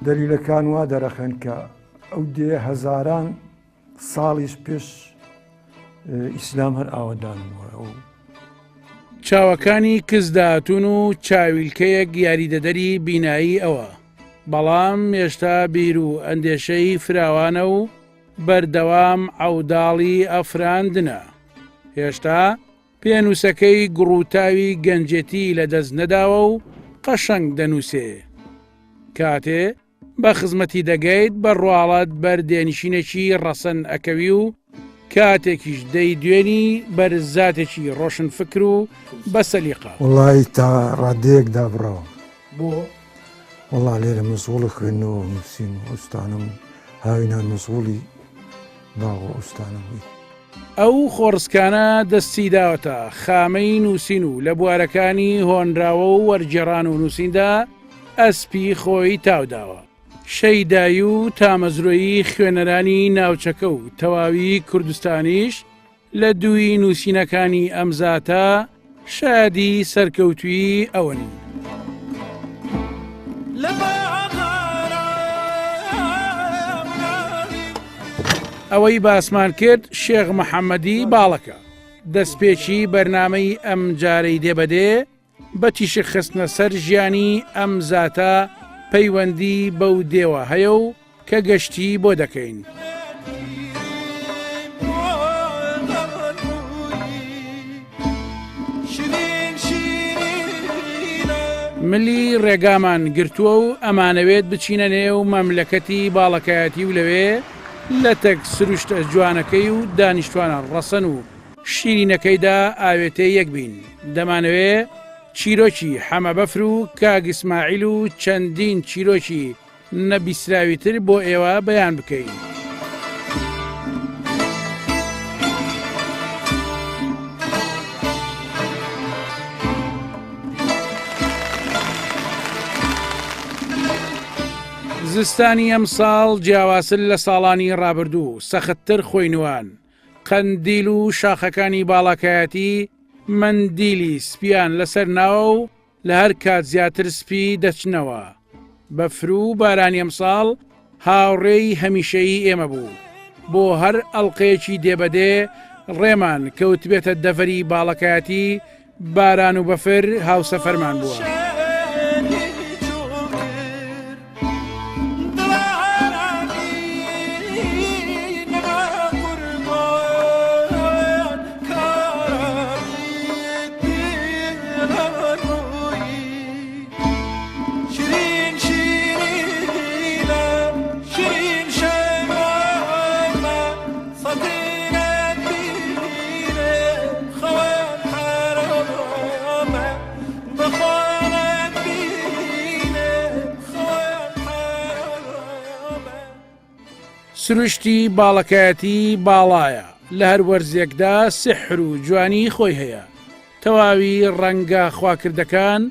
دەلیلەکان وا دەرەخەن کە ئەو دێ هەزاران ساڵیش پێش ئیسلام هەر ئاوەدان بووە. چاوەکانی کز داهاتوون و چاویلکەیەک یاریدەدەری بینایی ئەوە، بەڵام هێشتا بیر و ئەندێشەی فراوانە و بەردەوام عەوداڵی ئەفراندنە. هێشتا پێنووسەکەی گوڕوتاوی گەنجێتی لەدەست نەداوە و قەشەنگ دەنووسێ. کاتێ بە خزمەتی دەگەیت بە ڕواڵەت بەردێنشینێکی ڕەسەن ئەکەوی و کاتێکیش دەی دوێنی بەرزاتێکی ڕۆشنفکر و بەسەلیقە. وڵی تا ڕادەیەک دابڕەوە بۆ وڵا لێرە مەسغوڵی خوێندنەوە نووسین و ئوستانم هاوینان مەسغوڵی باغ و ئوستانم بووی. ئەو خۆڕسکانە دەستی داوەتە خامەی نووسین و لە بوارەکانی هۆنراوە و وەرجێڕان و نووسیندا ئەسپی خۆی تاوداوە. شەیدایی و تامەزرۆیی خوێنەرانی ناوچەکە و تەواوی کوردستانیش لە دووی نووسینەکانی ئەمزاتە شادی سەرکەوتوی ئەون. ئەوەی باسمان کرد شێخ محەممەدی باڵەکە، دەستپێکی بەرنامەی ئەم جارەی دێبەدێ بە تیشک خستنە سەر ژیانی ئەم زاتە پەیوەندی بەو دێوە هەیە و کە گەشتی بۆ دەکەین. ملی ڕێگامان گرتووە و ئەمانەوێت بچینە نێو مەملەکەتی باڵەکایەتی و لەوێ لە تەک سروشتە جوانەکەی و دانیشتوانە ڕەسەن و شیرینەکەیدا ئاوێتەی یەک بین. دەمانەوێ چیرۆکی حەمەبەفر و کاگ ئیسماعیل و چەندین چیرۆکی نەبیسراویتر بۆ ئێوە بەیان بکەین. زستانی ئەم ساڵ جیاواسل لە ساڵانی ڕابردوو سەختتر خۆینوان، قەندیل و شاخەکانی باڵاکایەتی مندیلی سپیان لەسەر ناوە و لە هەر کات زیاتر سپی دەچنەوە. بەفر و بارانی ئەم ساڵ هاوڕێی هەمیشەیی ئێمە بوو. بۆ هەر ئەڵلقەیەکی دێبەدێ ڕێمان کەوت بێتە دەڤەری باڵەکایەتی باران و بەفر هاوسەفەرمان بووە. سروشتی باڵەکایەتی باڵایە، لە هەر وەرزێکدا سحر و جوانی خۆی هەیە. تەواوی ڕەنگە خواکردەکان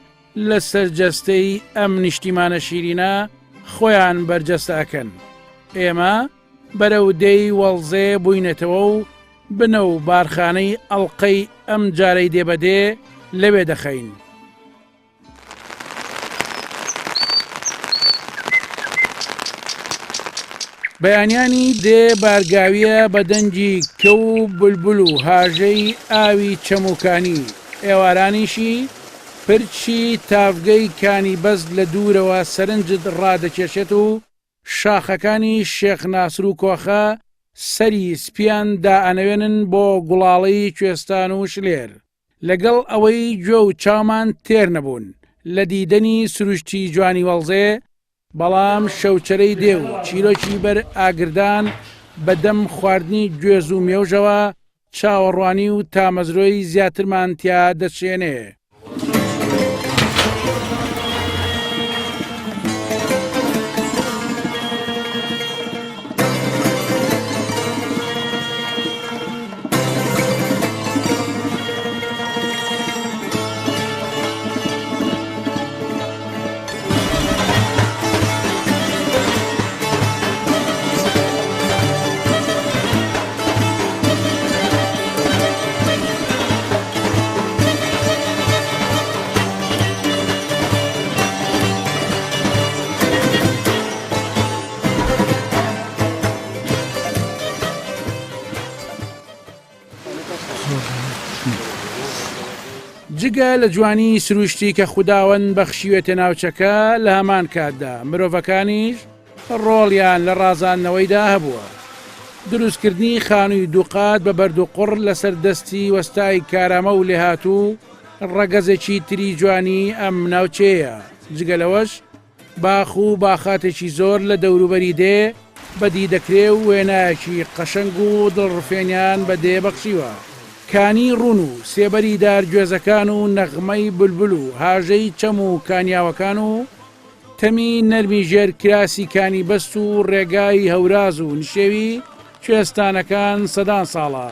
لە سەرجەستەی ئەم نیشتیمانە شیرینە خۆیان بەرجەستە ئەکەن. ئێمە بەرەو دەی وەڵزێ بووینێتەوە و بنە و بارخانەی ئەڵلقەی ئەم جارەی دێبەدێ لەوێ دەخەین. بەیانیانی دێ بارگاویە بە دەنجی کە و بولبول و هاژەی ئاوی چەموکانی، ئێوارانیشی پرچی تافگەی کانی بەز لە دوورەوە سەرنجت ڕادەکێشێت و شاخەکانی شێخ ناسر و کۆخە سەری سپیان دائەنەوێنن بۆ گوڵاڵی کوێستان و شلێر. لەگەڵ ئەوەی گوێ و چاومان تێر نەبوون لە دیدەنی سروشتی جوانی وەڵزێ، بەڵام شەوچەرەی دێ و چیرۆکی بەر ئاگردان بەدەم خواردنی گوێز و مێوژەوە چاوەڕوانی و تامەزرۆی زیاترمان تیا دەچێنێ. جگە لە جوانی سروشتی کە خوداوەند بەخشیوێتە ناوچەکە لە هەمان کاتدا مرۆڤەکانیش ڕۆڵیان لە ڕازاندنەوەیدا هەبووە. دروستکردنی خانووی دووقات بە بەردووقڕ لەسەر دەستی وەستای کارامە و لێهاتوو ڕەگەزێکی تری جوانی ئەم ناوچەیە. جگەلەوەش باخ و باخاتێکی زۆر لە دەوروبەری دێ بەدی دەکرێ و وێنایەکی قەشەنگ و دڵڕفێنیان بە دێ بەخشیوە. کانی ڕون و سێبەری دارگوێزەکان و نەغمەی بولبول و هاژەی چەم و کانیاوەکان و تەمی نەرمی ژێر کراسی کانی بەست و ڕێگای هەوراز و نشێوی کوێستانەکان سەدان ساڵە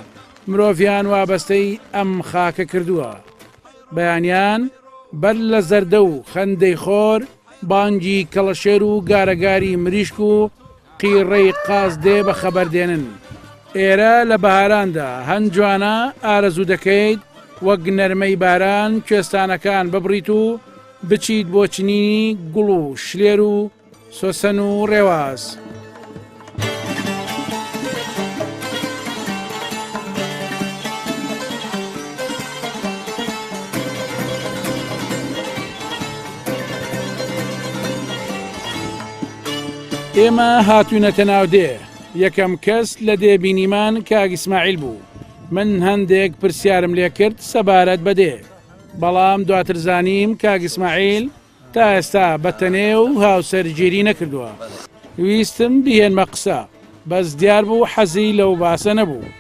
مرۆڤیان وابەستەی ئەم خاکە کردووە. بەیانیان بەر لە زەردە و خەندەی خۆر بانگی کەڵەشێر و گارەگاری مریشک و قیڕەی قاز دێ بە خەبەردێنن. ئێرە لە بەهاراندا هەند جوانە ئارەزوو دەکەیت وەک نەرمەی باران کوێستانەکان ببڕیت و بچیت بۆ چنینی گوڵ و شلێر و سۆسەن و ڕێواز. ئێمە هاتوونەتە ناودێ. یەکەم کەس لە دێبینیمان کاک ئیسماعیل بوو. من هەندێک پرسیارم لێ کرد سەبارەت بەدێ، بەڵام دواتر زانیم کاک ئیسماعیل تا ئێستا بەتەنێ و هاوسەرگیری نەکردووە. ویستم بهێنمە قسە، بەس دیار بوو حەزی لەو باسە نەبوو،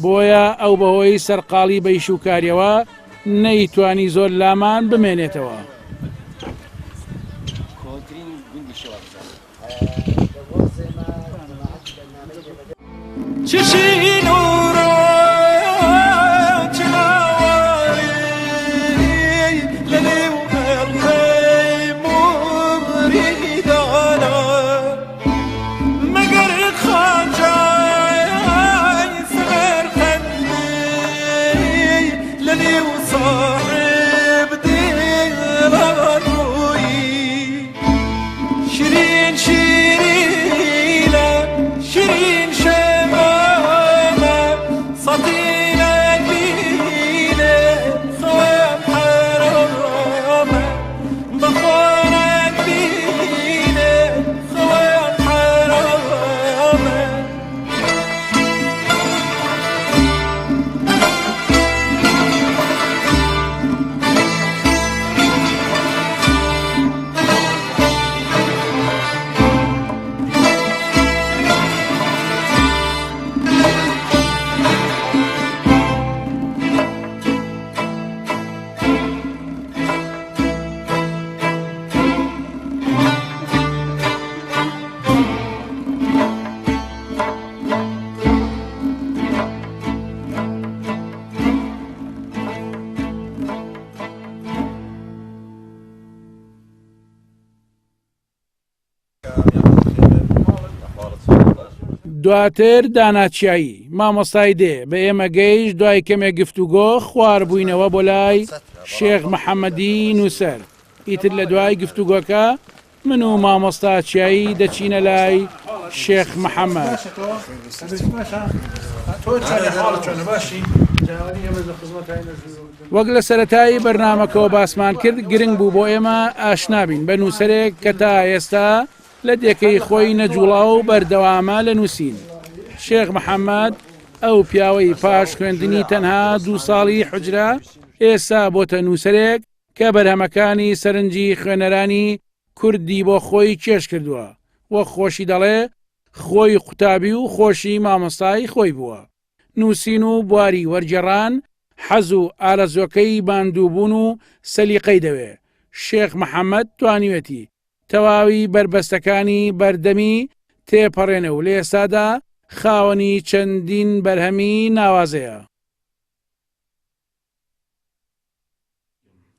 بۆیە ئەو بەهۆی سەرقاڵی بەیش و کاریەوە نەیتوانی زۆر لامان بمێنێتەوە. چشین و چناواری للی و قلبی مریدانا مگر خانجای سمر خندی للی و صاحب دیلانوی شیرین شیرینه شیرین دواتر داناچیایی مامۆستای دێ بە ئێمە گەیشت دوای کەمێک گفتوگۆ خوار بووینەوە بۆ لای شێخ محەممەدی نووسەر. ئیتر لە دوای گفتوگۆکە من و مامۆستا چیایی دەچینە لای شێخ محەممەد. وەک لە سەرەتایی بەرنامەکەەوە باسمان کرد گرنگ بوو بۆ ئێمە ئاشنابین بە نووسەرێک کە تا ئێستا لە دێکەی خۆی نەجوڵا و بەردەوامە لە نووسین. شێخ محەممەد ئەو پیاوەی پاش خوێندنی تەنها 2 ساڵی حوجرە ئێستا بۆتە نووسەرێک کە بەرهەمەکانی سەرنجی خوێنەرانی کوردی بۆ خۆی کێش کردووە وە خۆشی دەڵێ خۆی قوتابی و خۆشی مامۆستای خۆی بووە. نووسین و بواری وەرجێڕان حەز و ئارەزۆکەی باندووبوون و سەلیقەی دەوێ. شێخ محەممەد توانیوێتی تەواوی بربەستەکانی بەردەمی تێپەڕێنە و لە ئێستادا خاوەنی چەندین بەرهەمی ناوازەیە.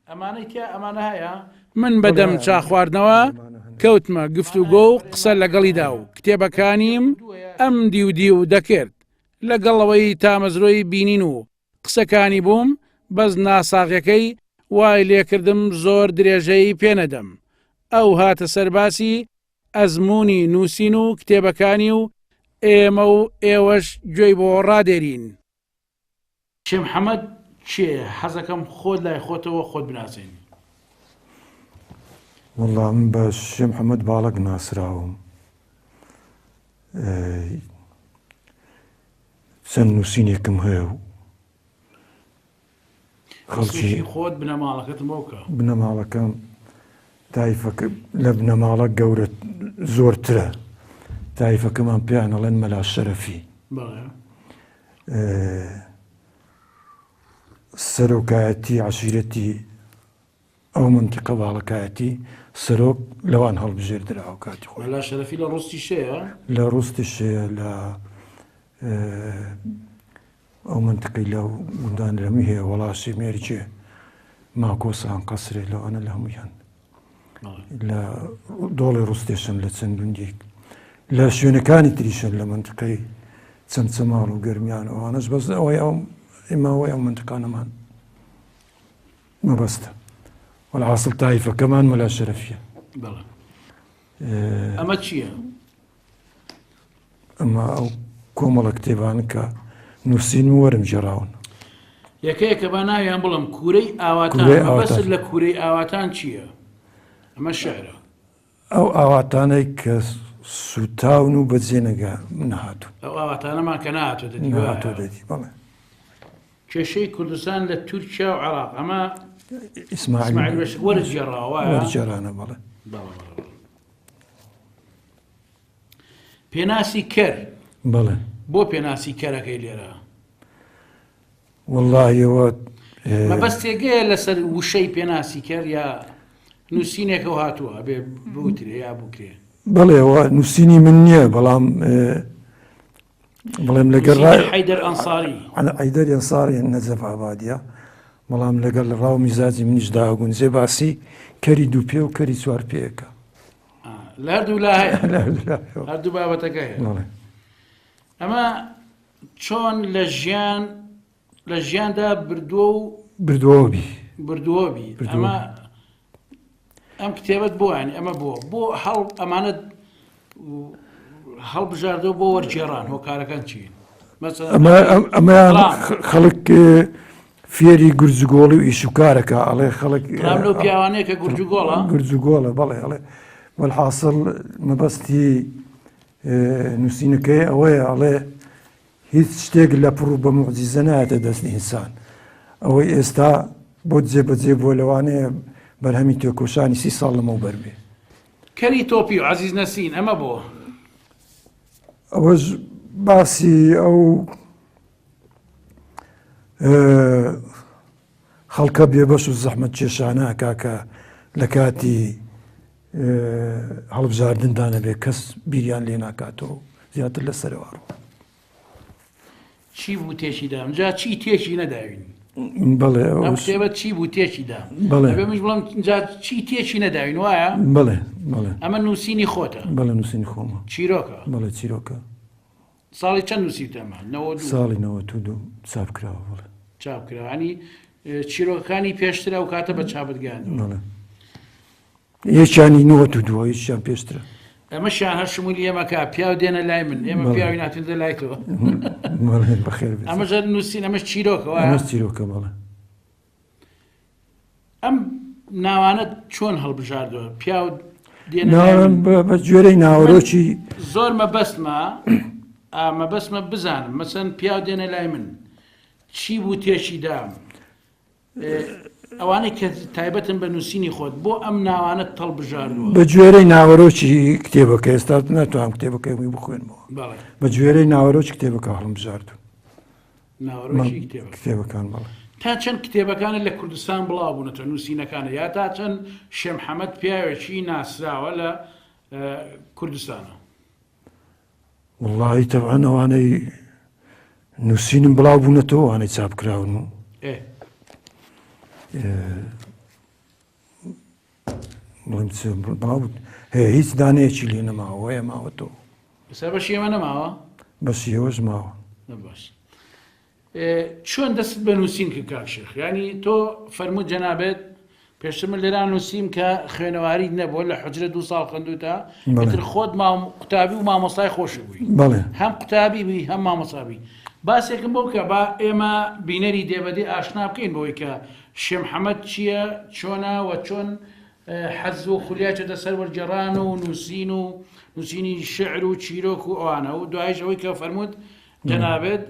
ئەمانە هەیە من بەدەم چاخواردنەوە کەوتمە گفتوگۆ و قسە لەگەڵیدا و کتێبەکانیم ئەم دیودی و دەکرد لەگەڵەوەی تامەزرۆی بینین و قسەکانی بووم بەس ناساغەکەی وای لێکردم زۆر درێژەی پێنەدەم. ئەو هاتە سەرباسی ئەزمموی نووسین و کتێبەکانی و ئێمە و ئێوەش گوێی بۆ ڕادێرین. شێ محەممەد چێ حەزەکەم خۆت لای خۆتەوە خۆت بناسێن والله من بە شێ محەممەد باڵک ناسراوم چەند نووسینێکم هەیە و خەڵکی خۆت بنەماڵەکەتم بۆکە بنەماڵەکەم تایفەکە لە بنەماڵە گەورە زۆرترە تایفەکەمان پێیان ئەڵێن مەلا شەرەفی سەرۆکایەتی عەشیرەتی ئەو منتیقە باڵەکایەتی سەرۆک لەوان هەڵبژێردراوە کاتی خۆی مەلا شەرەفی لە ڕۆستی شەیە لە ڕۆستی شەیە لە ئەو منتیقەی لەو گوندانرەمی هەیە وەڵاشی مێرجێ ماکۆسان قەسرێ لەوانە لە هەموویان لە دۆڵی ڕوستێشن لە چەند گوندێک لە شوێنەکانی تریشن لە منتیقەی چەند چەماڵ و گەرمیان ئەوانەش بەس ئەوەی ئێماوەی ئەو منتیقانەمان مەبەستە وەڵحاصڵ تایفەکەمان مەلا شەرەفیە ئەمە چییە؟ ئەمە ئەو کۆمەڵە کتێبان کە نووسین و وەرم ژێراون یەکەیەکە بە ناویان بڵم کوورەی ئاواتان بەسر لە کوورەی ئاواتان چییە؟ ئەمە شێعرە ئەو ئاواتانەی کە سوتاون و بەجێ نەهاتوو ئەو ئاواتانەمان کە نهاتۆ دەدی بەڵێ کێشەی کوردستان لە تورکیا و عێراق ئەمە ئیسماعیل وەرجێڕاوە وەرجێرانە بەڵێ پێناسی کەر بەڵێ بۆ پێناسی کەرەکەی لێرە وەڵڵاهیەوە مەبەست تێگەیە لەسەر وشەی پێناسی کەر یا نووسینێکە و هاتووە بێ بوترێ یا بکرێ بەڵێەوە نووسینی من نییە بەڵام بڵێم لەگەڵ حەیدەر ئەنساری حەیدەر ئەنساری نەجەف ئابادیە بەڵام لەگەڵ ڕاو میزاجی منیش داگونجێ باسی کەری دوو پێ و کەری چوار پێیەکە لە هەردوو لا هەیە هەردوو بابەتەکە هەیە ئەمە چۆن لە ژیاندا بردووەبی ئەمە ئەم کتێبەت بۆ ینی ئەمە بۆ ئەمانەت هەڵبژاردەوە بۆ وەرجێڕان هۆکارەکان چین ئەمەیان خەڵک فێری گورجگۆڵی و ئیشوکارەکە ئەڵێ خەڵک لەو پیاوانەیە کە گورجگۆڵە گورجگۆڵە بەڵێ ئەڵێ وەڵحاصڵ مەبەستی نووسینەکەی ئەوەیە ئەڵێ هیچ شتێک لە پڕ بە موعجیزە نایەتە دەستی ئینسان ئەوەی ئێستا بۆ جێبەجێ بۆ لەوانەیە بەرهەمی تێکۆشانی 30 ساڵ لەمەوبەر بێ کەری تۆپی و عەزیز نەسین ئەمە بۆ ئەوەش باسی ئەو خەڵکە بێبەش و زەحمەت کێشانە کاکە لە کاتی هەڵبژاردندا نەبێ کەس بیریان لێ ناکاتەوە زیاتر لەسەرەوە چی بوو تێشی دام جا چی تێشی نەداوین بەڵێ ئەم کتێبەت چی بوو تێشی دام بێمش بڵم جا چی تێشی نەداوین وایە بەڵێ بەڵێ ئەمە نووسینی خۆتە بەڵێ نووسینی خۆمە چیرۆکە بەڵێ چیرۆکە ساڵی چەند نووسیتەمە ساڵی 92 چاپ کراوە بڵێ چاپ کراوانی چیرۆکەکانی پێشترە و کاتە بە چاپتگان بەڵێ یەکیانی 92 هیچیان پێشترە ئەمە شان هەر شمولی ئێمەکە پیاو دێنە لای من ئێمە پیاوی ناتوێتە لای تۆ بەخێر ئەمە ژەر نووسین ئەمەش چیرۆکەوە چیرۆکە بەڵێ ئەم ناوانە چۆن هەڵبژاردەوە پیاو بە گوێرەی ناوەڕۆکی زۆر مەبەستمە بزانم مەسەن پیاو دێنە لای من چی بوو تێشی دام ئەوانەی کە تایبەتن بە نووسینی خۆت بۆ ئەم ناوانە هەڵبژاردووە بە گوێرەی ناوەڕۆکی کتێبەکە ئێستا ناتوانم کتێبەکەی بخوێنمەوە بە گوێرەی ناوەڕۆکی کتێبەکە هەڵبژاردوو کتێبەکان بەڵێ تا چەند کتێبەکانە لە کوردستان بڵاو بوونەتە نووسینەکانە یا تا چەند شێ محەممەد پیاوێکی ناسراوە لە کوردستانە وڵڵاهی تەبعەن ئەوانەی نووسینم بڵاو بوونەتەوە ئەوانەی چاپکراون و بڵێم بڵاو هەیە هیچ دانەیەکی لێ نەماوە وەیە ماوەتەوە بەسەر بەشی ئێمە نەماوە بەشی ئێوەش ماوە باش چۆن دەست بە نووسین کرد کاکشێخ ینی تۆ فەرمووت جەنابێت پێشتر من لێران نووسیم کە خوێنەواری نەبووە لە حوجرە 2 ساڵ خوێندووتە بەتر خۆت قوتابی و مامۆستای خۆشی بووی بەڵێ هەم قوتابی بووی هەم مامۆسابی باسێکم بۆ کە با ئێمە بینەری دێبەدی ئاشنا بکەین بۆی کە شێخ محەممەد چییە چۆنا و چۆن حەز و خولیاچێتە سەر وەرجێڕان و نووسین و نووسینی شعر و چیرۆک و ئەوانە و دوایش ئەوەی کە فەرمووت جەنابێت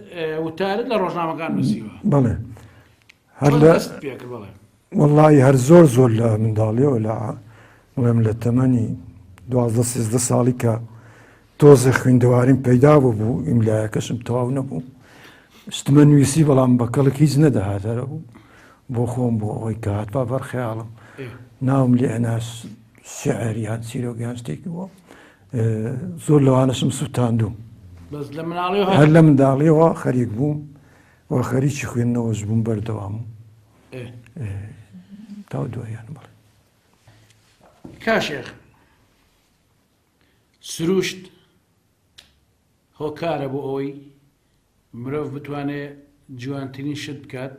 وتارت لە ڕۆژنامەکان نووسیوە بەڵێ پێکرد بڵێ وەڵی هەر زۆر زۆر لە منداڵیەوە لەڵێم لە تەمەنی 12-13 ساڵی کە تۆزە خوێندەواریم پەیدا بوو ئیملایەکەشم تەواو نەبوو شتمە نوویسی بەڵام بەکەڵک هیچ نەدەهاتەرە بوو بۆ خۆم بۆ ئەوەی کە هاتبا بەرخەیاڵم ناوم لێ ئەناس شعریان چیرۆگیان شتێکی بووە زۆر لەوانەشم سووتاندوم هەر لە منداڵیەوە خەریک بووم و خەریکی خوێندنەوەش بووم بەردەوام تا دوایان بڵێ کاشێخ سروشت هۆکارە بۆ ئەوەی مرۆڤ بتوانێت جوانترین شت بکات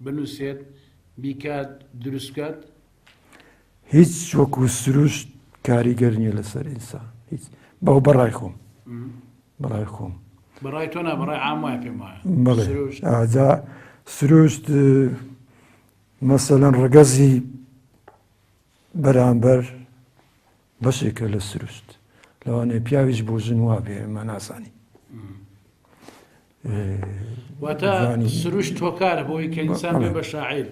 بنووسێت بیکات دروست بکات هیچ وەکو سروشت کاریگەر نییە لەسەر ئینسان هیچ بەو بەڕای خۆم بەڕای خۆم بەڕای تۆ نا بەڕای عام وایە پێم وایە بەڵێ ئاجا سروشت مەسەلەن ڕگەزی بەرامبەر بەشێکە لە سروشت لەوانەیە پیاویش بۆ ژن وا بێ ئێمە نازانی واتە سروشت هۆکارە بۆی کە ئینسان بێ بە شاعیر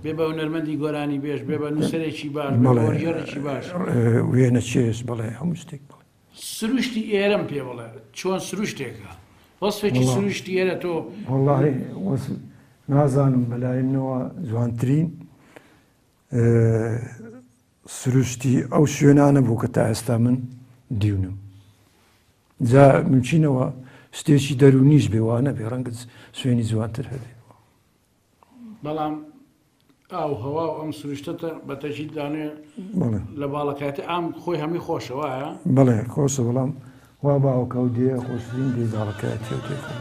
بێ بە هونەرمەندی گۆرانی بێش بێ بە نووسەرێکی باش وەرگێڕێکی باش وێنە چێش بڵێ هەموو شتێک بڵێ سروشتی ئێرەم پێ بڵێ چۆن سروشتێکە وەسفێکی سروشتی ئێرە تۆ وەڵڵاهی نازانم بەلایەنەوە جوانترین سروشتی ئەو شوێنانە بوو کە تا ئێستا من دیونم جا ممچینەوە شتێکی دەرونیش بێوانە بێ ڕەنگە سوێنی جوانتر هەبێ بەڵام ئاو هەوا و ئەم سروشتە بەتەژید دانێ لە باڵەکاتی ئام خۆی هەمی خۆشەوەە بڵێ خۆشە بەڵام وا باوکە و دێ خۆشترین دێ باڵەکەتی و تێکۆ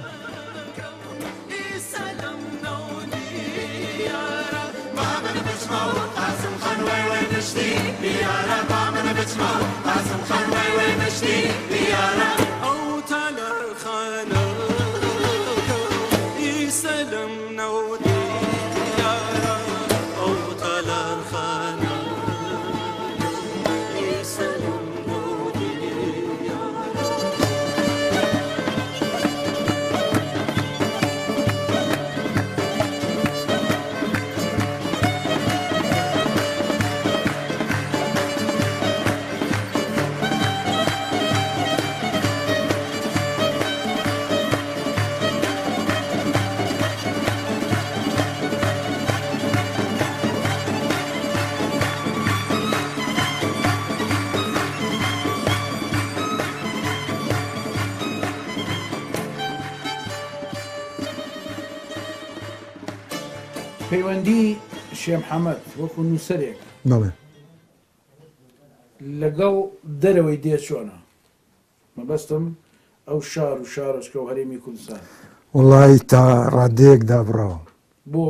پەیوەندی شێخ محەممەد وەکو نووسەرێک بڵێ لەگەڵ دەرەوەی دێ چۆنە مەبەستم ئەو شار و شارۆچکە و هەرێمی کوردستان وڵی تا ڕادەیەک دابڕاوە بۆ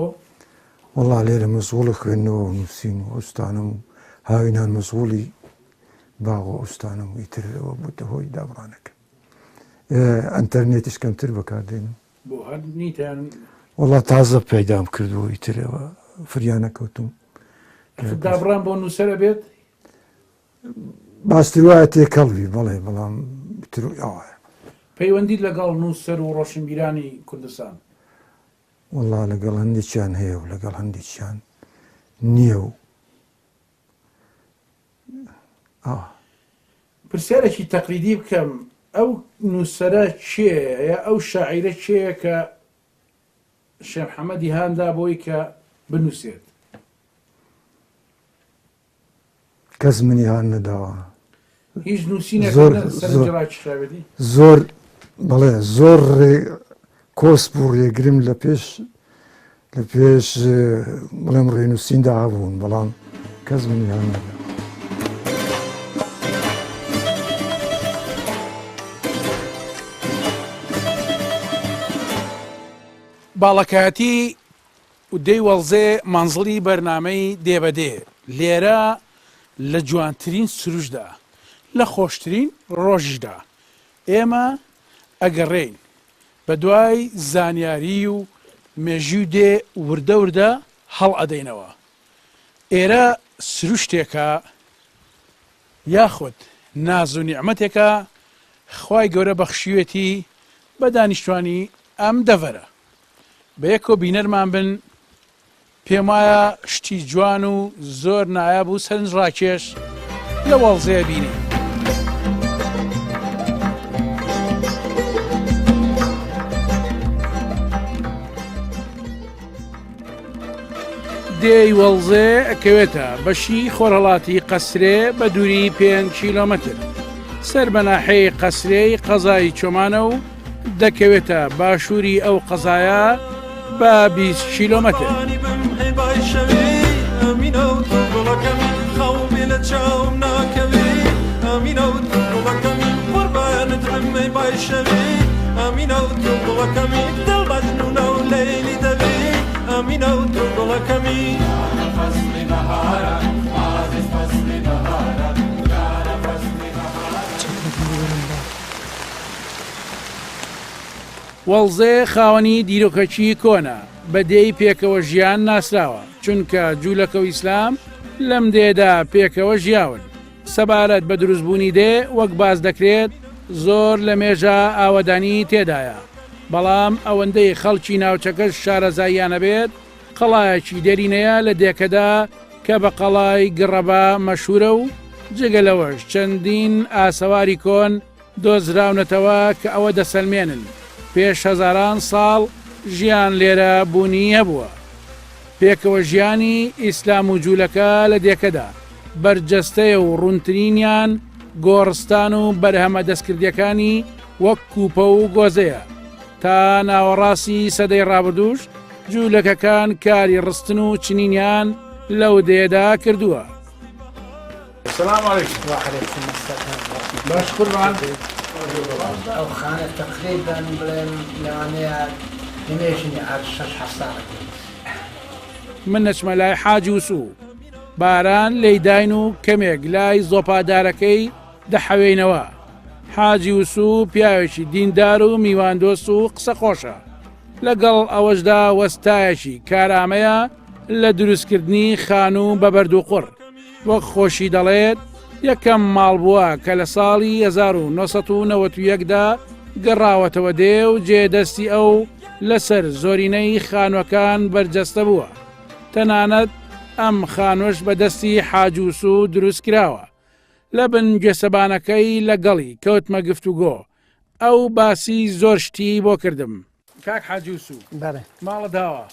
وڵا لێرە مەسغوڵە خوێندنەوە نووسین و ئەوستانم و هاوینان مەسغوڵی باغ و ئەوستانم ئیترەوە بووتە هۆی دابڕانەکە ئەتەرنێتیش کەمتر بەکاردێنم بۆ هەر نیتیان وڵا تازە پەیدام کردو ئیترەوە فریانەکەوتم دابڕان بۆ نووسەرە بێت باشتر وایە تێکەڵوی بەڵێ بەڵام ئەوە پەیوەندی لەگەڵ نووسەر و ڕۆشنبیرانی کوردستان وڵا لەگەڵ هەندێکیان هەیە و لەگەڵ هەندێکیان نییە و پرسیارێکی تەقلیدی بکەم ئەو نووسەرە چێە ئەو شاعیرە چێە کە شێخ محەممەدی هاندا بۆی کە بنووسێت کەس منی هان نەداوە هیچ نووسینێک سەرنجڕاکی زۆر بەڵێ زۆر کۆس بوو ڕێگرم لە پێش بڵێم ڕێنووسیندا هەبوون بەڵام کەس منی هان نەدا باڵەکاتی و دەی وەڵزێ مانزڵی بەرنامەی دێبەدێ لێرە لە جوانترین سروشدا لە خۆشترین ڕۆژیشدا ئێمە ئەگەڕێین بە دوای زانیاری و مێژی و دێ وردە وردە هەڵ ئەدەینەوە. ئێرە سروشتێکە یاخود ناز و نیعمەتێکە خوای گەورە بەخشیوێتی بە دانیشتوانی ئەم دەڤەرە. بە یەکۆ بینەرمان بن، پێم وایە شتی جوان و زۆر نایاب و سەرنج ڕاکێش لە وەڵزەیە بینی. دێی وەڵزێ ئەکەوێتە بەشی خۆرهەڵاتی قەسرێ بە دووری 5 کیلۆمەتر. سەر بەناحەی قەسرەی قەزای چۆمانە و دەکەوێتە باشووری ئەو قەزایە بە 20 کیلۆمەتر. وەڵزێ خاوەنی دیرۆکەچی کۆنا بە دێی پێکەوە ژیان ناسراوە، چونکە جوولەکە و ئیسلام لەم دێدا پێکەوە ژیاون. سەبارەت بە دروستبوونی دێ وەک باز دەکرێت زۆر لە مێژە ئاوەدانی تێدایە، بەڵام ئەوەندەی خەڵکی ناوچەکەش شارەزاییانە بێت قەڵایەکی دێرینەیە لە دێکەدا کە بە قەڵای گڕەبا مەشهورە و جگەلەوەش چەندین ئاسەواری کۆن دۆزراونەتەوە کە ئەوە دەسەلمێنن. پێش هەزاران ساڵ ژیان لێرە بوونی هەبووە. پێکەوە ژیانی ئیسلام و جوولەکە لە دێکەدا بەرجەستەیە و ڕوونترینیان گۆڕستان و بەرهەمە دەستکردیەکانی وەک کوپە و گۆزەیە. تا ناوەڕاستی سەدەی ڕابردووش جوولەکەکان کاری ڕستن و چنینیان لەو دێدا کردووە. سلام علیکم. وعليكم السلام. باش قوربان. أو خانة تقريبا لانيا يمشي على 6 ساعات. من نەچمە لای حاجی وسوو، باران لێی داین و کەمێک لای زۆپادارەکەی دەحەوێنەوە. حاجی وسوو پیاوێکی دیندار و میواندۆست و قسە خۆشە، لەگەڵ ئەوەشدا وەستایەکی کارامەیە لە دروستکردنی خان و بەبەرد و قوڕ. وەک خۆشی دەڵێت یەکەم ماڵ بووە کە لە ساڵی 1991دا گەڕاوەتەوە دێ و جێدەستی ئەو لەسەر زۆرینەی خانوەکان بەرجەستە بووە. تەنانەت ئەم خانوەش بەدەستی حاجی وسوو دروست کراوە. لە بن گوێسەبانەکەی لەگەڵی کەوتمە گفتوگۆ، ئەو باسی زۆر شتی بۆ کردم. کاک حاجی وسوو بله ماڵە داوە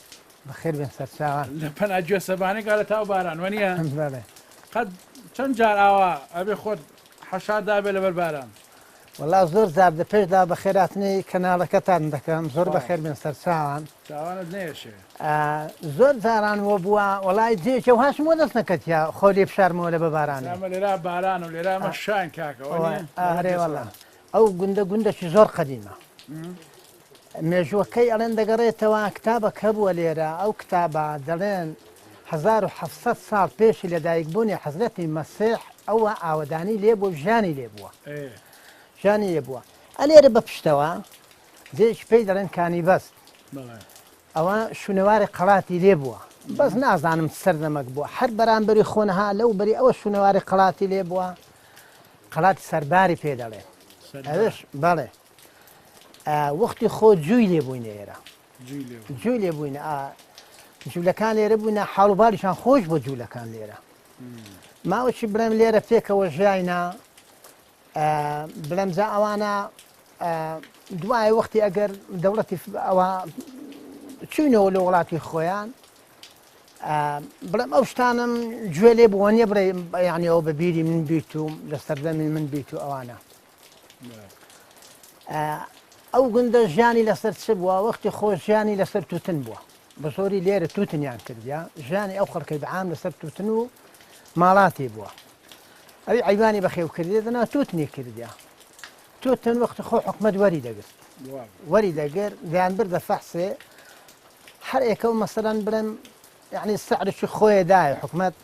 بخير بين سرساوان. لە پەنا گوێسەبانێک لە تاو باران وەنیە بله قەت چەند جار ئاوا ئەبێ خۆت حەشاد دابێ لەبەر باران. والله زۆر زار دە پێشدا بەخێراتنی کەناڵەکەتان دەکەم، زۆر بەخێر بێن سەرچاوان. چاوانت نێشێ زۆر جاران وە بووە وڵای جێکە و هاشم وە دەست نەکەتیا خۆ لێ بشارمەوە لە بەبارانە. ئەمە لێرا باران و لێرا مە شان کاکەوە هەرێ وەڵا ئەو گوندەشی زۆر قەدیمە. مێژوەکەی ئەڵێن دەگەڕێتەوە کتابەک هەبووە لێرە، ئەو کتابە دەڵێن 1700 ساڵ پێشی لەدایکبوونی حەزرەتی مەسیح ئەوە ئاوەدانی لێ بوو، ژیانی لێ بووە. ژانی لێ بووە. ئەلێرە بە پشتەوە دێک پێی دەڵێن کانی بەست، ئەوە شوونەواری قەڵاتی لێ بووە، بەس نازانم سەردەمەک بووە، هەر بەرامبەری خۆنەها لەو بەری ئەوە شوونەواری قەڵاتی لێ بووە، قەڵاتی سەرباری پێ دەڵێن. ئەوش بەڵێ وەختی خۆ جووی لێ بووینە ئێرە، جووی لێ بووینە، جوولەکان لێرە بووینە، حاڵوباریشان خۆش بۆ جوولەکان لێرە. ماوەی بڵێم لێرە پێکەوە ژیاینا، بڵێمجا ئەوانە دوای وەختی ئەگەر دەوڵەتی ئەوە چوینەوە لە وڵاتی خۆیان، بڵێم ئەو شتانم گوێ لێ بووە نیە بڵێ یعنی ئەو بەبیری من بیت و لە سەردەمی من بیت و ئەوانە. ئەو گوندە ژیانی لەسەر چ بووە؟ وەختی خۆ ژیانی لەسەر تووتن بووە، بە زۆری لێرە تووتنیان کردیا، ژیانی ئەو خەڵکەی بەعام لەسەر تووتن و ماڵاتی بووە. ئەوی عیبانی بەخێوکردی دەنا تووتنی کردیا، تووتن وەختی خۆ حکومەت وەری دەگرت، وەری دەگرت دەیان بردە فەحسێ، هەر ئێکە و مەسەلەن بڵێم یعنی سەعرشی خۆیە دایە، حکومەت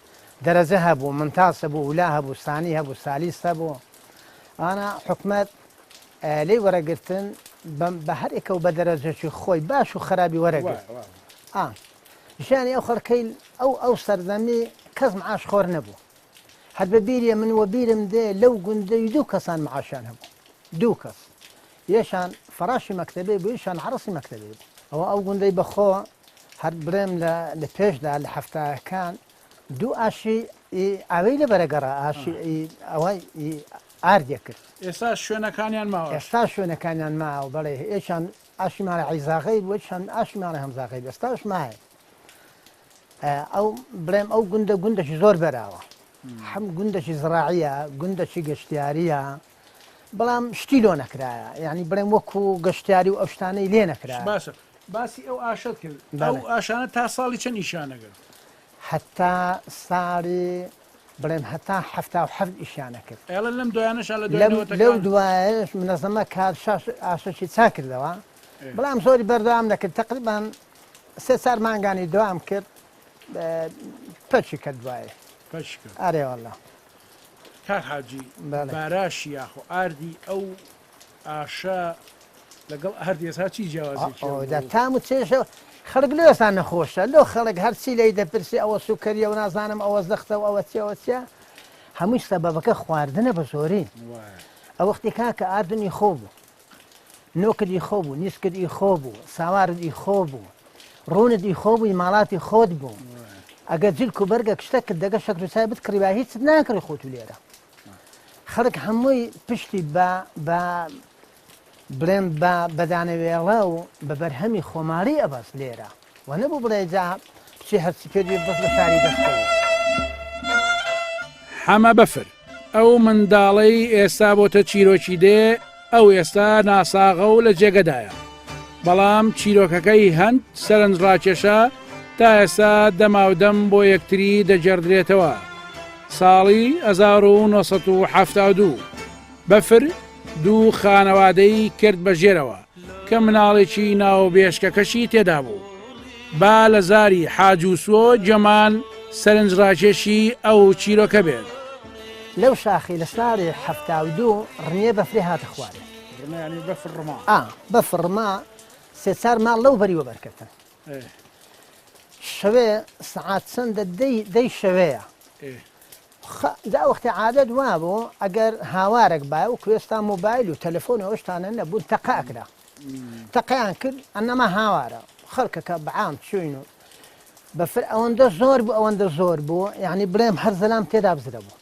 دەرەجە هەبوو، منتاس هەبوو، ولا هەبوو، سانی هەبوو، سالیس هەبوو. ئانا حکومەت لێی وەرەگرتن بە هەرێکە و بە دەرەجەکی خۆی باش و خراپی وەرەگرت ژیانی ئەو خەڵکەی ئەو سەردەمی کەس معاش خۆر نەبوو هەر بە بیریە من وە بیرم دێ لەو گوندەی 2 کەسان معاشیان هەبوو 2 کەس یەشان فەراشی مەکتەبێ بوو یەشان عەڕەسی مەکتەبێ بوو ئەو گوندەی بەخۆ هەر برێم لە پێشدا لە هەفتەکان 2 ئاشی ئاوەی لە بەرەگەڕا ئاشی ئەوەی ئاردێ کرد ئێستا شوێنەکانیان ماوە ئێستا شوێنەکانیان ماوە بەڵێ ئێشان ئاشیمانە عیزاغی بووە چەند ئاشیمانە هەمزاغی ئێستاش مایە ئەو بڵێم ئەو گوندەشی زۆر بەراوە هەم گوندەشی زراعیە گوندەشی گەشتیاریە بەڵام شتی لۆ نەکرایە یعنی بڵێم وەکو گەشتیاری و ئەو شتانەی لێ نەکرا باشە باسی ئەو ئاشت کرد ئەو ئاشانە تا ساڵی چەند ئیشانەگەر حتا ساڵی بڵێم هەتا 77 ئیشانە کرد ئێڵە لەم دویانەش لەو دوایش منەزەمە کار ئاشەی چا کردەوە بەڵام زۆری بەردەوام نەکرد تقریبان 3 مانگانی دوام کرد پەچی کرد دوایە ئارێوەڵە کار حاجی باراشی یاخۆ ئاردی ئەو ئاشە لەگەڵ هەردێسا چی جیاوازی تام و چێشە خەڵک لێسان نەخۆشە لۆ خەڵک هەرچی لەی دەپرسی ئەوە سوکەریە و نازانم ئەوە زەختە و ئەوە چێوە چە هەمووی سەبەبەکە خواردنە بە زۆری ئەو وەختی کاکە ئاردنی خۆ بوو نۆکردی خۆ بوو نیسکردی خۆ بوو ساواردی خۆ بوو ڕوونتی خۆ بووی ماڵاتی خۆت بوو ئەگەر جلک و بەرگە کشتە کرد دەگە شەکر و چای بتکڕیبا هیچ ناکڕی خۆت و لێرە خەڵک هەمووی پشتی بە بڵێم بەدانەوێڵە و بە بەرهەمی خۆماری ئەبەس لێرە و نەبوو بڵێ جا بچی هەرچی پێدوێ بەس لە شاری دەستەوە حەمە بەفر ئەو منداڵەی ئێستا بۆتە چیرۆکی دێ ئەو ئێستا ناساغە و لە جێگەدایە بەڵام چیرۆکەکەی هەند سەرنجڕاکێشە تا ئێستا دەماودەم بۆ یەکتری دەجێڕدرێتەوە ساڵی 1972 بەفر 2 خانەوادەی کرد بەژێرەوە کە مناڵێکی ناوبێشکەکەشی تێدا بوو با لە زاری حاجوسۆ جەمان سەرنجڕاکێشی ئەو چیرۆکە بێت لەو شاخی لە ساڵی 72 ڕنیە بەفرێ هاتە خوارێ بەفڕما 3 ماڵ لەو بەریوە بەرکەتن شەوێ سعات چەندە دەی شەوەیە دا وەختی عادەت وا بوو ئەگەر هاوارێک باە و کوێستا مۆبایل و تەلەفۆن ئەوەشتانە نەبوون تەقاکرا تەقیان کرد ئەنەما هاوارە خەڵکەکە بەعام چوین و بەفر ئەوەندە زۆر بوو ئەوەندە زۆر بوو یعنی بڵێم هەر زەلام تێدا بزرە بوو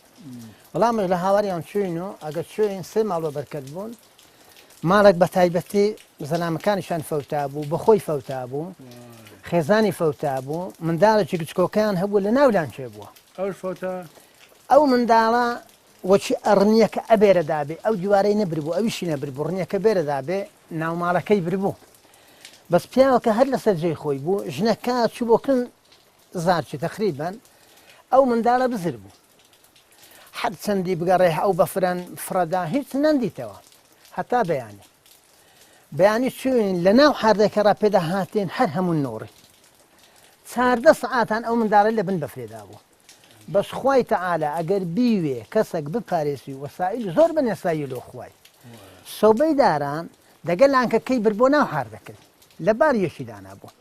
بەڵامش لە هاواریان چوین و ئەگەر چوین 3 ماڵ بە بەرکەت بوون ماڵێک بە تایبەتی زەلامەکانیشان فەوتا بوو بەخۆی فەوتا بوو خێزانی فەوتا بوو منداڵێکی کچکۆکەیان هەبوو لە ناولان چێ بووە ئەو منداڵە وەچی ئەڕنیەکە ئەبێرە دابێ ئەو دیوارەی نەبربوو ئەویشی نەبربوو ڕنیەکە بێرە دابێ ناوماڵەکەی بربوو بەس پیاوەکە هەر لەسەر جێی خۆی بوو ژنەکە چوو بۆکن زارچی تەقریبەن ئەو منداڵە بزر بوو هەر چەندی بگەڕێ ئەو بەفرەن فرەدا هیچ نەندیتەوە هەتا بەیانی چوین لە ناو حاردەکە ڕاپێدا هاتێن هەر هەموو نۆڕی 14 سعاتان ئەو منداڵە لە بن بەفرێدا بوو بەس خوای تەعالە ئەگەر بیوێ کەسێک بپارێسی وەسائل زۆر بەنێسایی لۆ خوای سەوبەی داران دەگەل لانکەکەی بر بۆ ناو حاردەکرد لە بار یەشیدانا بوو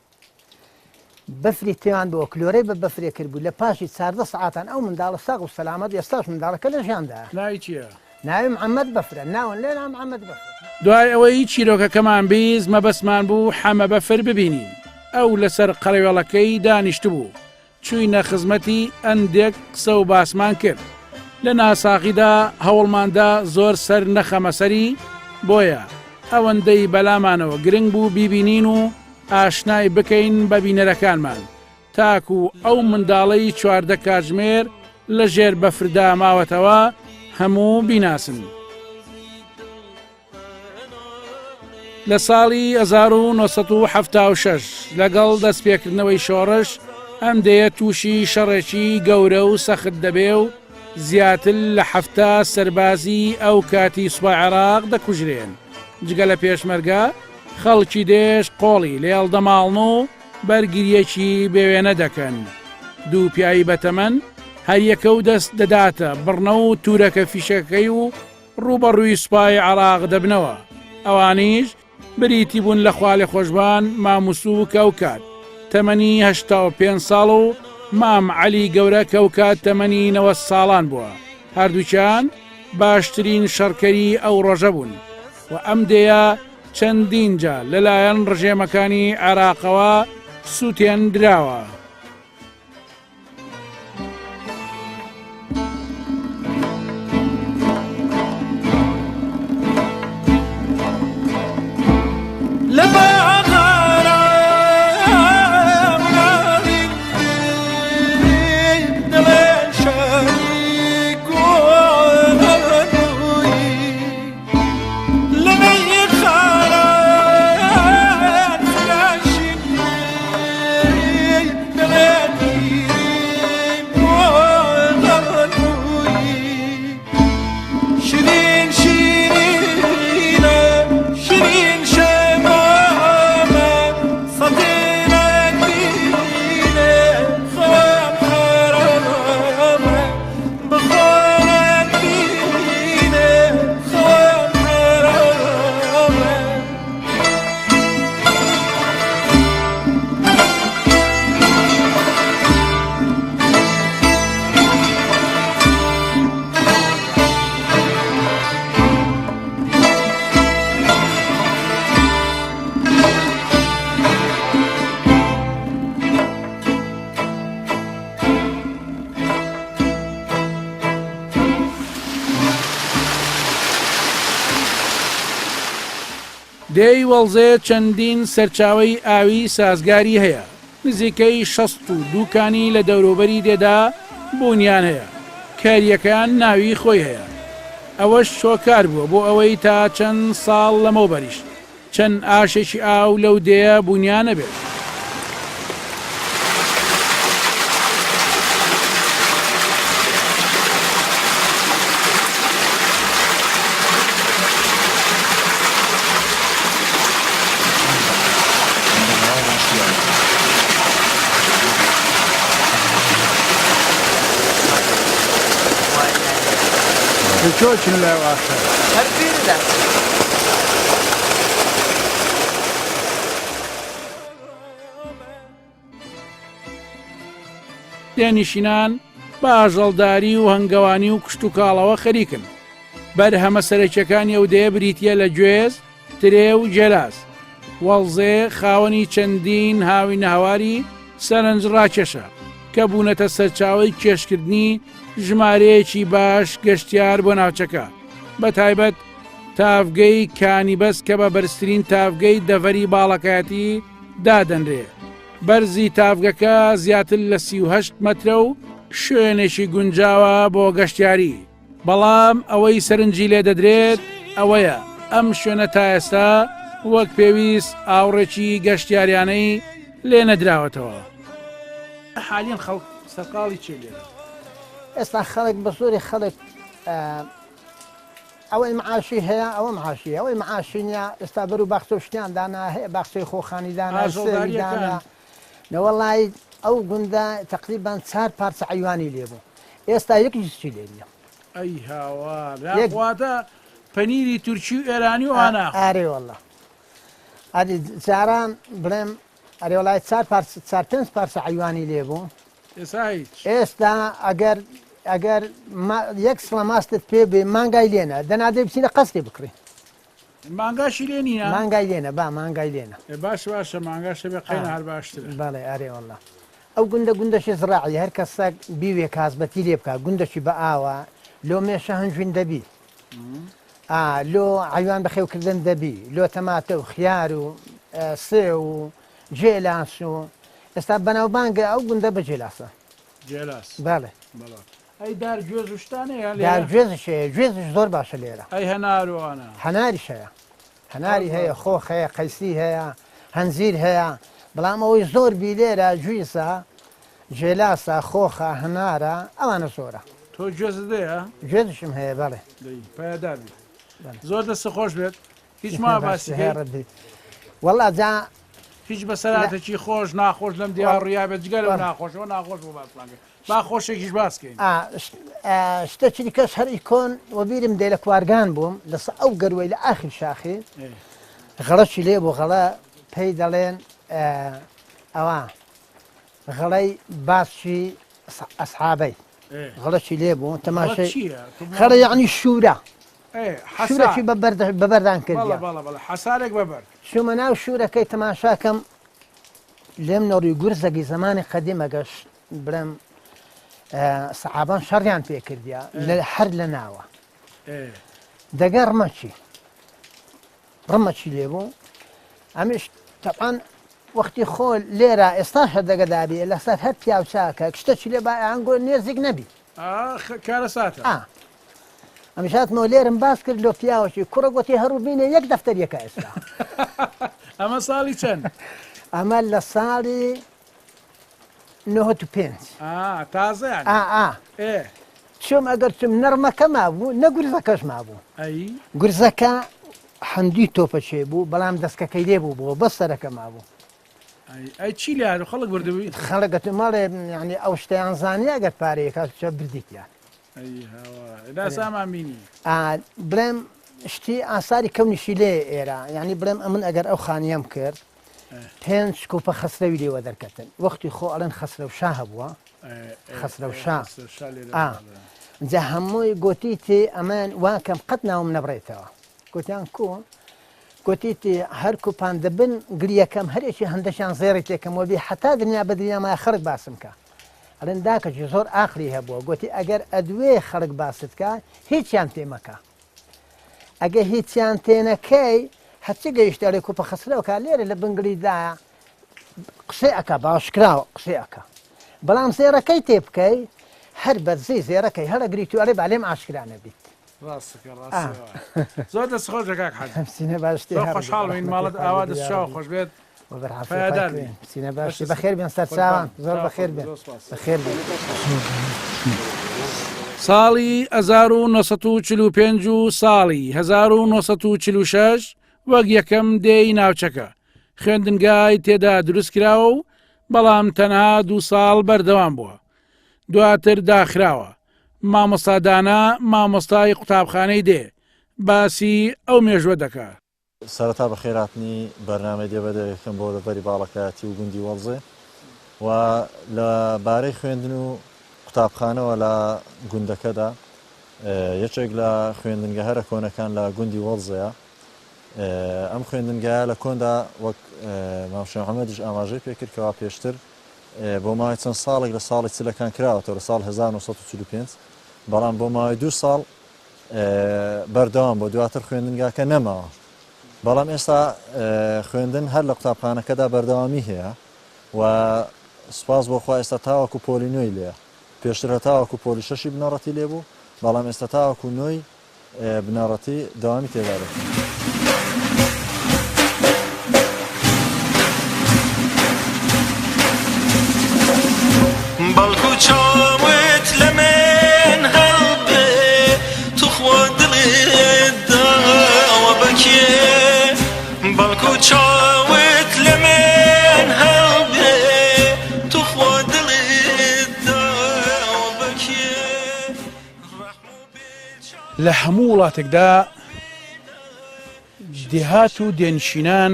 بەفری تێوان بۆ کلۆرەی بە بەفرێ کرد بوو لە پاشی 14 سعاتان ئەو منداڵە ساغ و سەلامەت ئێستاش منداڵەکە لە ژیاندا ناوی چییە؟ ناوی محەممەد بەفرە ناون لێ نام محەممەد بەفر دوای ئەوەی چیرۆکەکەمان بیست مەبەسمان بوو حەمە بەفر ببینین ئەو لەسەر قەڕێوەڵەکەی دانیشت بوو چووینە خزمەتی ئەندێک قسە و باسمان کرد لە ناساقیدا هەوڵماندا زۆر سەر نەخەمەسەری بۆیە ئەوەندەی بەلامانەوە گرنگ بوو بیبینین و ئاشنای بکەین بە بینەرەکانمان تاکو ئەو منداڵەی 14 کاتژمێر لە ژێر بەفردا ماوەتەوە هەموو بیناسن لە ساڵی 1976 لەگەڵ دەستپێکردنەوەی شۆڕش ئەم دەیە تووشی شەڕێکی گەورە و سەخت دەبێ و زیاتر لە 7 سەربازی ئەو کاتی سوپای عێراق دەکوژرێن جگە لە پێشمەرگە خەڵکی دێش قۆڵی لێڵ دەماڵن و بەرگریەکی بێوێنە دەکەن دوو پیاوی بەتەمەن هەر یەکە و دەست دەداتە بڕنە و تورەکە فیشەکەی و ڕوبەڕووی سوپای عێراق دەبنەوە ئەوانیش بریتی بوون لە خوا لێ خۆشبان ماموسوو کەوکات تەمەنی 85 ساڵ و مام عەلی گەورە کەوکات تەمەنی 90 ساڵان بووە. هەردووچیان باشترین شەڕکەری ئەو ڕۆژە بوون و ئەم دەیە چەندین جا لەلایەن ڕژێمەکانی عێراقەوە سووتێن دراوە. دێی وەڵزێ چەندین سەرچاوی ئاوی سازگاری هەیە، نزیکەی 62 دوکانی لە دەوروبەری دێدا بوونیان هەیە، کاریەکان ناوی خۆی هەیە. ئەوەش شۆکار بووە بۆ ئەوەی تا چەند ساڵ لەمەوبەریش چەند ئاشێکی ئاو لەو دێە بوونیانە بێت. چۆچن لە واسە هەرپیردا دێنیشینان بە ئاژەڵداری و هەنگەوانی و کشت و کاڵەوە خەریکن. بەرهەمە سەرەکیەکانی ئەو دەیە بریتە لە گوێز، ترێ و جێلاس. وەڵزێ خاوەنی چەندین هاوی ناواری سەرنج ڕاکێشە کە بوونەتە سەرچاوی کێشکردنی ژمارەیەکی باش گەشتیار بۆ ناوچەکە، بە تایبەت تافگەی کانیبەس کە بە بەرزترین تافگەی دەڤەری باڵەکایەتی دادەنرێ. بەرزی تافگەکە زیاتر لە 38 مەترە و شوێنێکی گونجاوە بۆ گەشتیاری. بەڵام ئەوەی سەرنجی لێ دەدرێت ئەوەیە ئەم شوێنە تا ئێستا وەک پێویست ئاوڕێکی گەشتیاریانەی لێ نەدراوەتەوە. حالیان خەڵک سەرقاڵی چێ لێرە؟ ئێستا خەڵک بە زۆری خەڵک ئەوەی معاشی هەیە ئەوە معاشی ئەوەی معاشی نیە ئێستا بەر و باخچە و شتیان دانا هەیە باخچەی خۆخانیدانا سێویدانا نەوەڵای ئەو گوندە تقریبان 4 پارچە عیوانی لێبوو ئێستا یەکیشی لێ نیە. ئەی هاواتە پەنیری تورکی و ئێرانی و ئانا ئارێ وەڵڵا ئەدی جاران بڵێم ئەرێوەڵای 4-5 پارچە عیوانی لێبوو. ئێستا ئەگەر یەک سڵە ماستت پێ بێ مانگای لێنە دەنادەی بچینە قەستی بکڕی مانگاشی لێ نینە مانگای لێنە با مانگای لێنە باشە مانگاشە بێ قەینە هەر باشتر. بەڵێ ئارێ وەڵڵا ئەو گوندە گوندەشی زراعی هەر کەسەک بیوێ کاسبەتی لێ بکە گوندەشی بە ئاوە لۆ مێشە هەنجوین دەبی لۆ عیوان بەخێوکردن دەبی لۆ تەماتە و خیار و سێ و جێلاس و ئێستا بەناوبانگە ئەو گوندە بە جێلاسە جێلاس بەڵێ ئەی دار گوێز شتانەیە گوێزش گوێزش زۆر باشە لێرە ئەی هەناروانە هەناریش هەیە هەناری هەیە خۆخ هەیە قەیسی هەیە هەنزیر هەیە بەڵام ئەوەی زۆر بی لێرە جوویسە جێلاسە خۆخە هەنارە ئەوانە زۆرە. تۆ گوێزدەیە؟ گوێزشم هەیە بەڵێ پایداربی زۆر دەستە خۆش بێت هیچ ما باسی هێڕدی وەڵا جا هیچ بەسەراتێکی خۆش ناخۆش لەم دیار ڕیابێت جگەل و ناخۆشەوە ناخۆش بۆ باسڵانگە با خۆشێکیش باسکەین. شتێکی کەس هەری کۆن وەبیرم دێ لە کوارگان بووم لەسە ئەو گەروەی لە ئاخر شاخی غەڵەشی لێ بۆ غەڵە پێی دەڵێن ئەوە غەڵەی باشی ئەسحابەی غەڵەشی لێ بوو تەماشای خەڵە یعنی شوورە شوورەکی بەبەردان کردی حەسارێک بەبەر شومە ناو شوورەکەی تەماشاکەم لێم نۆڕی گورزەگی زمانی قەدیمەگەش برم سەحابان شەڕیان پێ کردیا هەر لە ناوە دەگە ڕمەچی لێ بوو ئەمیش تەعان وەختی خۆ لێرە ئێستاش هەر دەگەدابی لەسەر هەر پیاو چاکە شتێکی لێ ئەنگۆ نێزیک نەبی کارە ساتە ئەمیشاتمەوە لێرم باس کرد لۆ پیاوەکی کوڕە گوتی هەروو بینێ یەک دەفتەریەکە ئێستا ئەمە ساڵی چەند؟ ئەمە لە ساڵی 95 تازە چۆم ئەگەر چم نەرمەکە مابوو نە گورزەکەش مابوو گورزەکە هەندی تۆپەچێ بوو بەڵام دەستکەکەی لێ بوو بۆ بەس سەرەکە مابوو ئەی چی لە خەڵک بردبووی خەڵکەت ماڵێ ینی ئەو شتیان زانانی ئەگەر پارەیەکە چ بردیتیان سامان بینی بڵێم شتی ئاساری کەونیشی لێ ئێرە ینی بڵێم ئەمن ئەگەر ئەو خانیەم کرد 5 کوپە خەسرەوی لێوە دەرکەتن وەختی خۆ ئەڵەن خەسرە و شا هەبووە خەسرە و شا جا هەمووی گوتیتی ئەمان واکەم قەت ناوم نەبڕێتەوە گوتیان کووە گوتیتی هەر کوپان دەبن گریەکەم هەرێکی هەندەشان زێڕی تێکەمەوە بێ حتا دنیا بە دنیامای خەڵک باسم کە ئەڵێن داکەی زۆر ئاخری هەبووە گوتی ئەگەر ئەدوێ خەڵک باست کە هیچیان تێمەکە ئەگە هیچیان تێنەکەی هەچی گەیشتەڵێ کوپە خەسرەوەکە لێرە لە بنگلیدا قسەی ئەکە باشکراوە قسەی ئەکە بەڵام زێڕەکەی تێ بکەی هەر بەرزەی زێرەکەی هەرە گریت و ئەڵێ بالێم ئاشکرانە بیت زۆر دەستخۆشە کاک سینە باشی خۆشحاڵین ماڵت ئاوا دەستشاو خۆش بێت سینە باشی بەخێر بێن سەر چاوان زۆر بەخێر بێن بەخێر بێن ساڵی 1945 و ساڵی 1946 وەک یەکەم دێی ناوچەکە خوێندنگای تێدا دروست کراوە و بەڵام تەنها 2 ساڵ بەردەوام بووە دواتر داخراوە مامۆستادانە مامۆستای قوتابخانەی دێ باسی ئەو مێژوە دەکات سەرەتا بە خێراتنی بەرنامەی دێبەدەکەم بۆ لەبەری باڵەکەتی و گوندی وەڵزێ و لە بارەی خوێندن و قوتابخانەوە لە گوندەکەدا یەکێک لە خوێندنگە هەرە کۆنەکان لە گوندی وەڵزەیە ئەم خوێندنگایە لە کۆندا وەک مامۆستا محەممەدیش ئاماژەی پێکردکەوە پێشتر بۆ ماوەی چەند ساڵێک لە ساڵی چلەکان کراوەتەوە لە ساڵ 1945 بەڵام بۆ ماوەی 2 ساڵ بەردەوام بۆ دواتر خوێندنگاکە نەماوە بەڵام ئێستا خوێندن هەر لە قوتابخانەکەدا بەردەوامی هەیە و سوپاس بۆخوا ئێستا تاوەکو پۆلی نوێی لێە پێشتر هە تاوەکو پۆلی شەشی بنەڕەتی لێبوو بەڵام ئێستا تاوەکو نوێی بنەڕەتی داوامی تێدارێت بەڵکو چاوت لە من هەڵبێ توخوا دڵێت داوە بەکێ بەڵکو چاوت لە من هەڵبێ توخوا دڵێت داوە بەکێ لە هەموو وڵاتێکدا دێهات و دێنشینان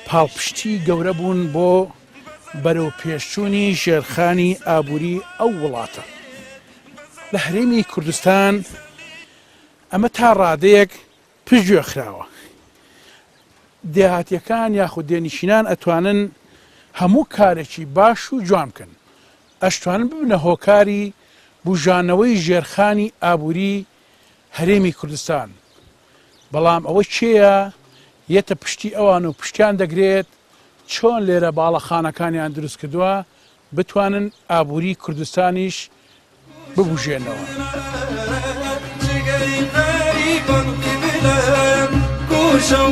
پاڵپشتی گەورە بوون بۆ بەرەو پێشچوونی شێرخانی ئابووری ئەو وڵاتە لە هەرێمی کوردستان ئەمە تا ڕادەیەک پشتگوێ خراوە دێهاتیەکان یاخود دێنشینان ئەتوانن هەموو کارێکی باش و جوان بکەن ئەشتوانن ببنە هۆکاری بوژانەوەی ژێرخانی ئابووری هەرێمی کوردستان بەڵام ئەوە چێە یەتە پشتی ئەوان و پشتیان دەگرێت چۆن لێرە باڵەخانەکانیان دروست کردووە بتوانن ئابووری کوردستانیش ببوژێنەوە کوشم